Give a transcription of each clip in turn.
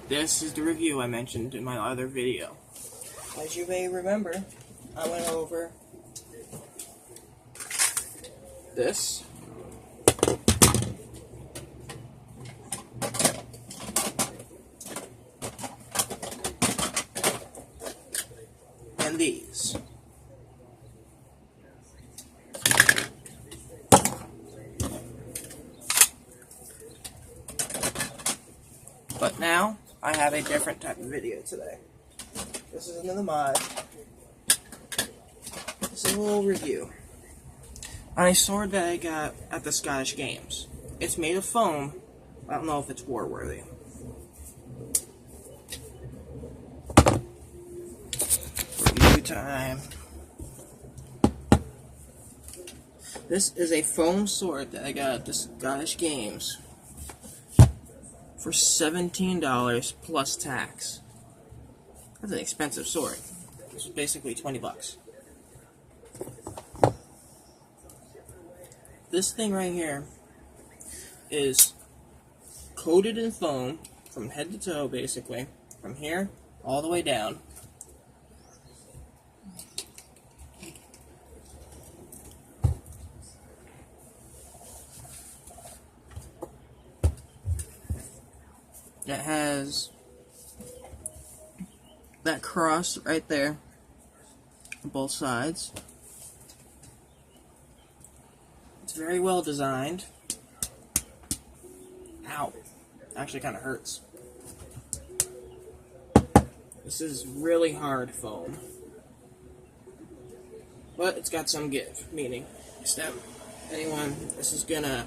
This is the review I mentioned in my other video. As you may remember, I went over this. And these. But now, I have a different type of video today. This is another mod. This is a little review on a sword that I got at the Scottish Games. It's made of foam. I don't know if it's war-worthy. Review time. This is a foam sword that I got at the Scottish Games for $17 plus tax. That's an expensive sword. It's basically 20 bucks. This thing right here is coated in foam from head to toe, basically. From here all the way down. It has that cross right there on both sides. It's very well designed. Ow. Actually kind of hurts. This is really hard foam. But it's got some give, meaning step anyone, this is gonna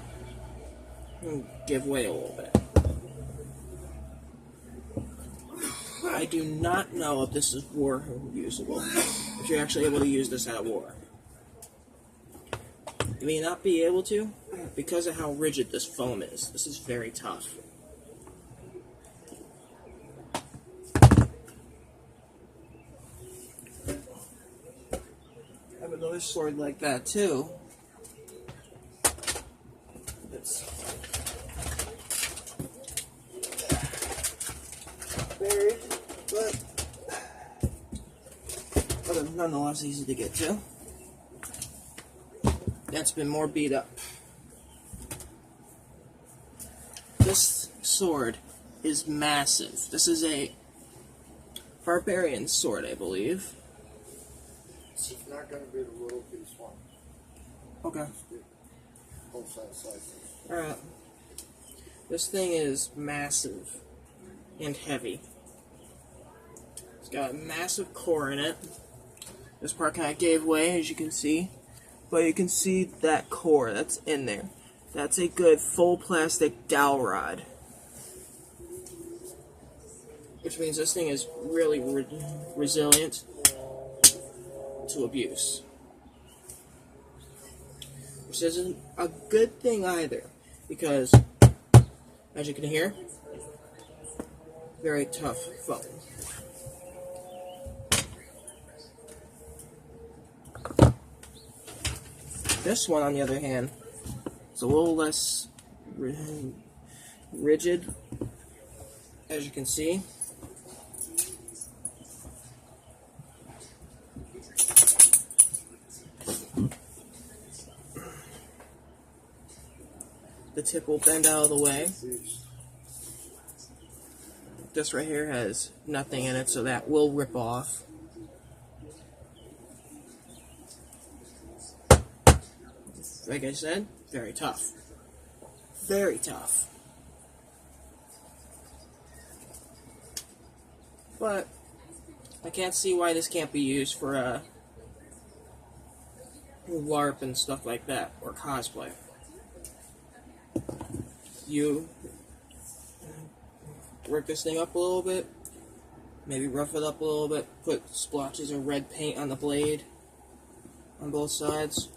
give way a little bit. I do not know if this is war usable, if you're actually able to use this at war. You may not be able to, because of how rigid this foam is. This is very tough. I have another sword like that too. It's buried, but nonetheless easy to get to. That's been more beat up. This sword is massive. This is a barbarian sword, I believe. It's not going to be the little piece one. Okay. Both sides. Alright. This thing is massive and heavy. It's got a massive core in it. This part kind of gave way, as you can see. But you can see that core that's in there. That's a good full plastic dowel rod. Which means this thing is really resilient to abuse. Which isn't a good thing either. Because, as you can hear, very tough foam. This one, on the other hand, is a little less rigid, as you can see. The tip will bend out of the way. This right here has nothing in it, so that will rip off. Like I said, very tough. Very tough. But I can't see why this can't be used for LARP and stuff like that, or cosplay. You work this thing up a little bit, maybe rough it up a little bit, put splotches of red paint on the blade on both sides.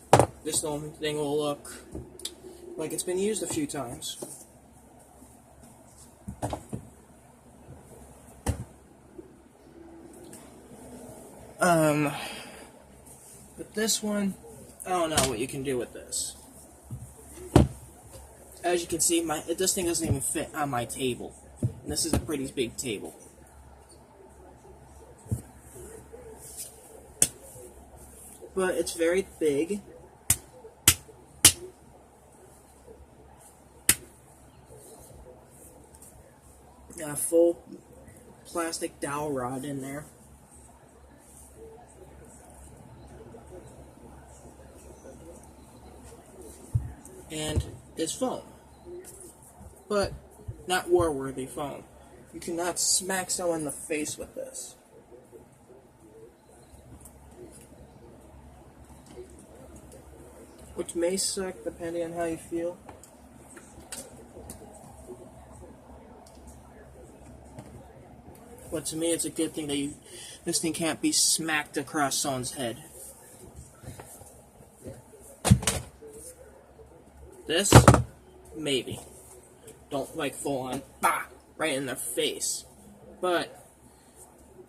This thing will look like it's been used a few times. But this one, I don't know what you can do with this. As you can see, this thing doesn't even fit on my table. And this is a pretty big table. But it's very big. Got a full plastic dowel rod in there. And it's foam. But not war-worthy foam. You cannot smack someone in the face with this. Which may suck depending on how you feel. But to me, it's a good thing that this thing can't be smacked across someone's head. This, maybe. Don't like full on, bah, right in their face. But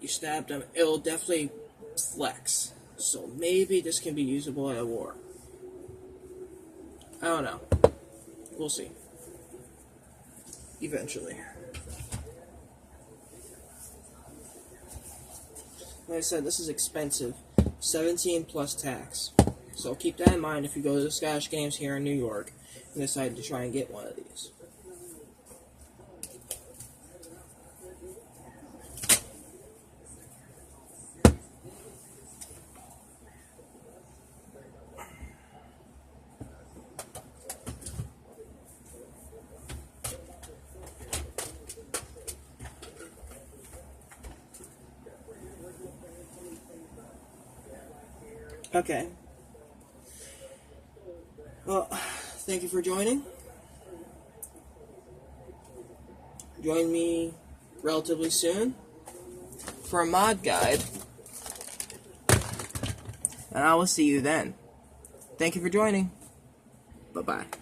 you stabbed them, it'll definitely flex. So maybe this can be usable at a war. I don't know. We'll see. Eventually. Like I said, this is expensive. 17 plus tax. So keep that in mind if you go to the Scottish Games here in New York and decide to try and get one of these. Okay. Well, thank you for joining. Join me relatively soon for a mod guide. And I will see you then. Thank you for joining. Bye-bye.